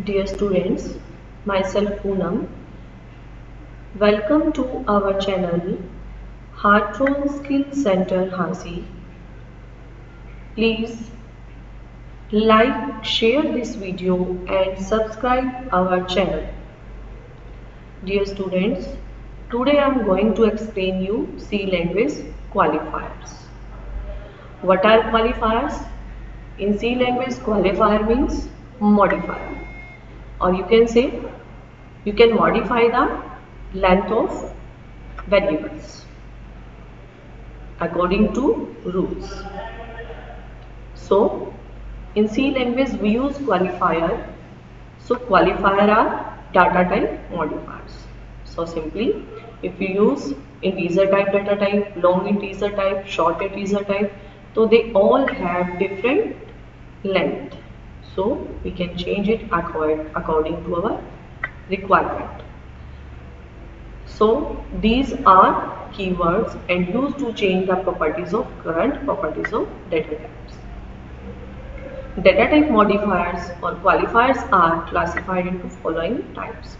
Dear students, myself Poonam, welcome to our channel Heartthrob Skill Center Hasi. Please like, share this video and subscribe our channel. Dear students, today I am going to explain you C language qualifiers. What are qualifiers? In C language, qualifier means modifier, or you can say you can modify the length of variables according to rules. So in C language we use qualifier. So qualifier are data type modifiers. So simply if you use integer type data type, long integer type, short integer type, so they all have different length. So we can change it according to our requirement. So these are keywords and used to change the properties of current properties of data types. Data type modifiers or qualifiers are classified into following types.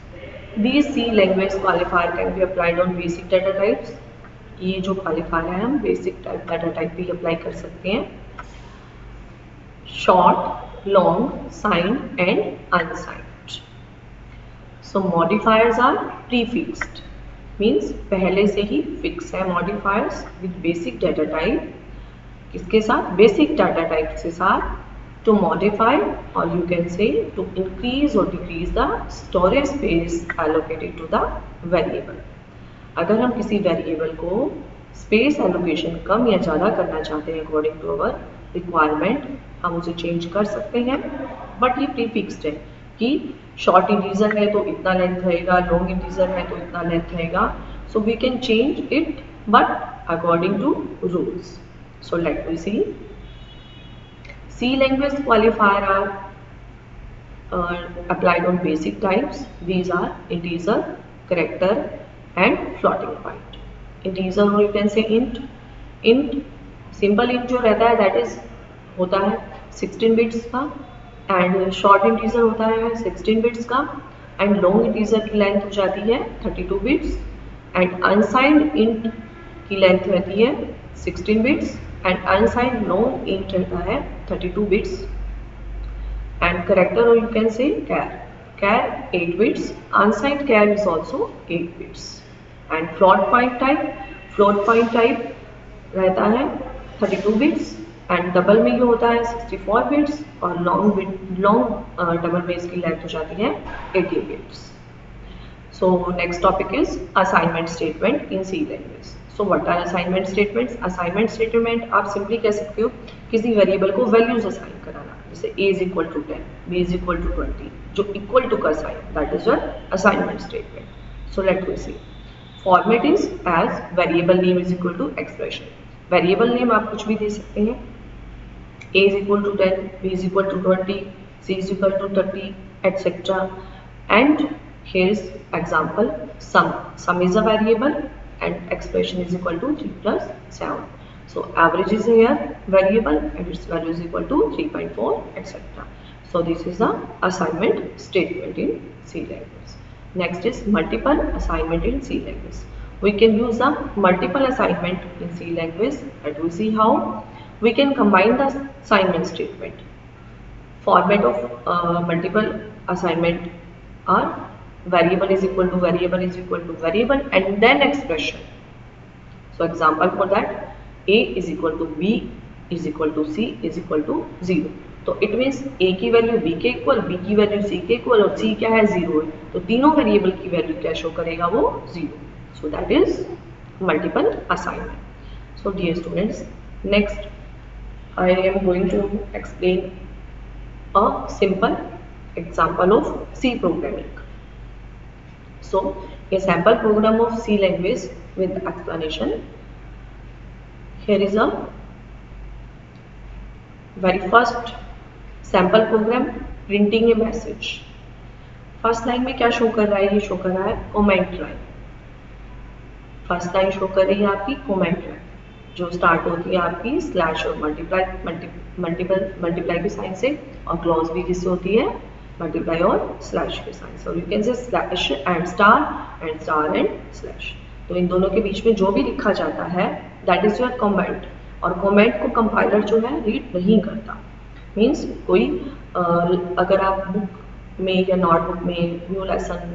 These C language qualifier can be applied on basic data types. ये जो qualifier है हम basic data type भी apply कर सकते हैं. Short, long, signed and unsigned. So modifiers are prefixed. Means पहले से ही fix है modifiers with basic data type. किसके साथ? Basic data type के साथ. To modify, or you can say to increase or decrease the storage space allocated to the variable. अगर हम किसी वेरिएबल को स्पेस एलोकेशन कम या ज़्यादा करना चाहते हैं अकॉर्डिंग टू अवर रिक्वायरमेंट, हम उसे चेंज कर सकते हैं. बट ये प्रीफिक्स्ड है कि शॉर्ट इंटीजर है तो इतना लेंथ रहेगा, लॉन्ग इंटीजर है तो इतना लेंथ रहेगा. So we can change it but according to rules. So let me see. C language qualifier are applied on basic types. These are integer, character and floating point. Integer or you can say int. Int simple int जो रहता है that is होता है 16 bits का, and short integer होता है 16 bits का, and long integer की लेंथ हो जाती है 32 bits, and unsigned int की लेंथ रहती है 16 bits. And unsigned long int रहता है 32 bits. And character or you can say char. Char 8 bits. Unsigned char is also 8 bits. And float point type रहता है 32 bits. And double में ये होता है 64 bits. और long double में इसकी length हो जाती है 80 bits. So next topic is assignment statement in C language. So what are assignment statements? Assignment statement आप सिंपली कह सकते हो किसी वेरिएबल को वैल्यूज असाइन कराना, जैसे a is equal to 10, b is equal to 20, जो इक्वल टू का sign, that is your assignment statement. So let me see. Format is as variable name is equal to expression. Variable name आप कुछ भी दे सकते हैं. a is equal to 10, b is equal to 20, c is equal to 30, etc. And here is example sum. Sum is a variable and expression is equal to 3 plus 7. So average is here variable and its value is equal to 3.4, etc. So this is the assignment statement in C language. Next is multiple assignment in C language. We can use the multiple assignment in C language, and we see how we can combine the assignment statement. Format of multiple assignment are variable is equal to variable is equal to variable and then expression. So example for that, a is equal to b is equal to c is equal to 0. तो it means a की value b के equal, b की value c के equal और c क्या है 0 है, तो तीनों वेरिएबल की वैल्यू क्या शो करेगा वो 0. So that is multiple assignment. So dear students, next I am going to explain a simple example of C programming. So a sample program of C language with explanation. Here is a very first sample program printing a message. First line में क्या show कर रहा है? ये show कर रहा है comment line. First line show कर रही है आपकी कमेंट लाइन, जो स्टार्ट होती है आपकी स्लैश और मल्टीप्लाई की साइन से, और क्लॉज भी किससे होती है? मल्टीप्लाई और स्लैश के sign. So you can say slash and star and slash. तो इन दोनों के बीच में जो भी लिखा जाता है दैट इज योर कमेंट. और कमेंट को कंपाइलर जो है रीड नहीं करता. मीन्स कोई अगर आप बुक में या नोटबुक में न्यू लेसन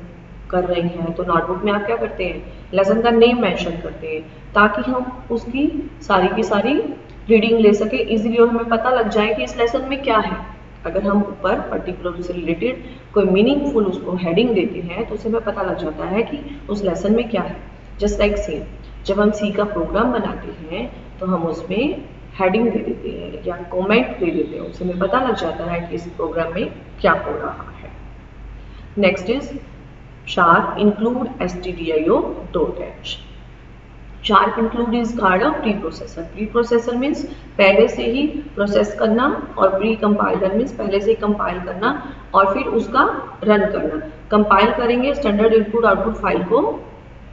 कर रही हैं तो नोटबुक में आप क्या करते हैं, लेसन का नेम मेंशन करते हैं ताकि हम उसकी सारी की सारी रीडिंग ले सके इजीली और हमें पता लग जाए कि इस लेसन में क्या है. अगर हम ऊपर पर्टिकुलर से रिलेटेड कोई मीनिंगफुल उसको हेडिंग देते हैं तो उसे हमें पता लग जाता है कि उस लेसन में क्या है. जस्ट लाइक सेम जब हम सी का प्रोग्राम बनाते हैं तो हम उसमें हेडिंग दे देते हैं या कमेंट दे देते हैं, उससे हमें पता लग जाता है कि इस प्रोग्राम में क्या हो रहा है. Next is sharp include stdio.h. sharp include is called a preprocessor. preprocessor means पहले से ही प्रोसेस करना और प्री कंपाइलर मीन्स पहले से ही कंपाइल करना और फिर उसका रन करना. कंपाइल करेंगे स्टैंडर्ड इनपुट आउटपुट फाइल को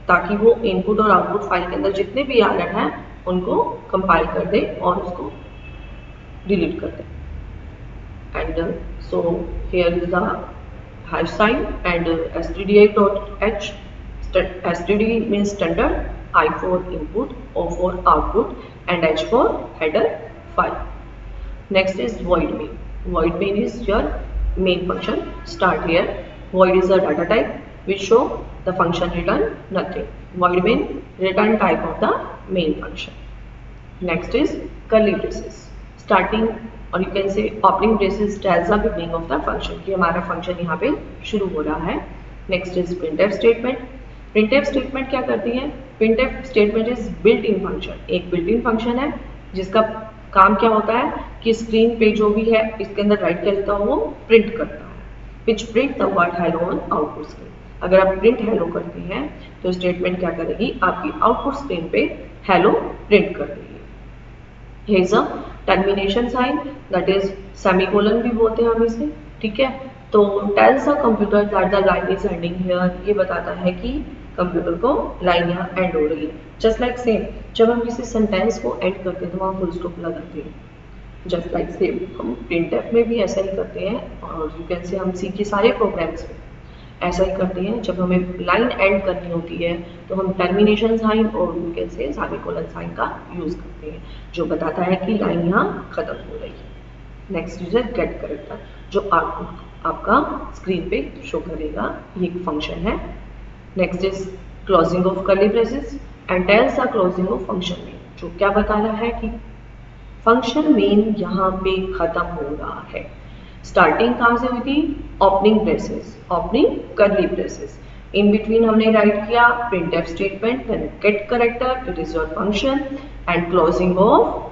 ताकि वो इनपुट और आउटपुट फाइल के अंदर जितने भी एरर हैं उनको कंपाइल कर दे और उसको डिलीट कर दे. And so here is the hash sign and stdio.h. std means standard, I for input, O for output and H for header file. Next is void main. Void main is your main function. Start here. Void is a data type which show the function return nothing. Void main return type of the main function. Next is curly braces. Starting और you can से opening braces tells the beginning of the function कि हमारा function यहाँ पे शुरू हो रहा है. Next is printf statement. Printf statement क्या करती है? Printf statement is built in function. एक बिल्ट इन फंक्शन है जिसका काम क्या होता है कि स्क्रीन पे जो भी है इसके अंदर राइट क्या लिखा हो वो प्रिंट करता है. Which print the word hello on output screen. अगर आप प्रिंट हेलो करते हैं तो स्टेटमेंट क्या करेगी, आपकी आउटपुट स्क्रीन पे हेलो प्रिंट कर देगी. Here is a termination sign that is semicolon भी बोलते हैं हम इसे. ठीक है, तो tells the computer that the line is ending here. ये बताता है कि कंप्यूटर को लाइन यहाँ एंड हो रही है. जस्ट लाइक सेम जब हम किसी सेंटेंस को एंड करते हैं तो वहाँ फुल स्टॉप लगाते हैं. जस्ट लाइक सेम हम प्रिंटफ में भी ऐसा ही करते हैं और यू कैन से हम सी के सारे प्रोग्राम्स में ऐसा ही करते हैं. जब हमें लाइन एंड करनी होती है तो हम टर्मिनेशन साइन और you can say semicolon sign का यूज करते हैं जो बताता है कि लाइन यहाँ खत्म हो रही है. नेक्स्ट इज गेट करेक्टर जो आउटपुट आपका स्क्रीन पे शो करेगा. ये एक फंक्शन है. Next is closing of curly braces and tells the closing of function main जो क्या बता रहा है कि फंक्शन मेन यहाँ पे खत्म हो रहा है. स्टार्टिंग कहाँ से हुई थी? Opening braces, opening curly braces. In between हमने राइट किया printf statement, then get character, it is your function and closing of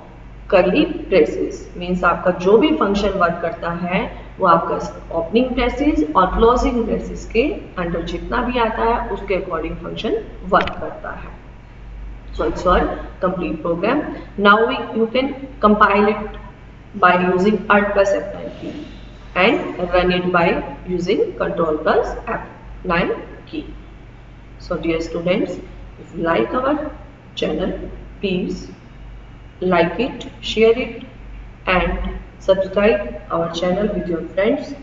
curly braces means आपका जो भी फंक्शन वर्क करता है वो आपका ओपनिंग ब्रेसेस और क्लोजिंग ब्रेसेस के अंडर जितना भी आता है उसके अकॉर्डिंग फंक्शन वर्क करता है. So it's your complete program. Now you can compile it by using Alt plus F9 key and run it by using Control plus F9 key. So dear students, if you like our channel, please like it, share it and subscribe our channel with your friends.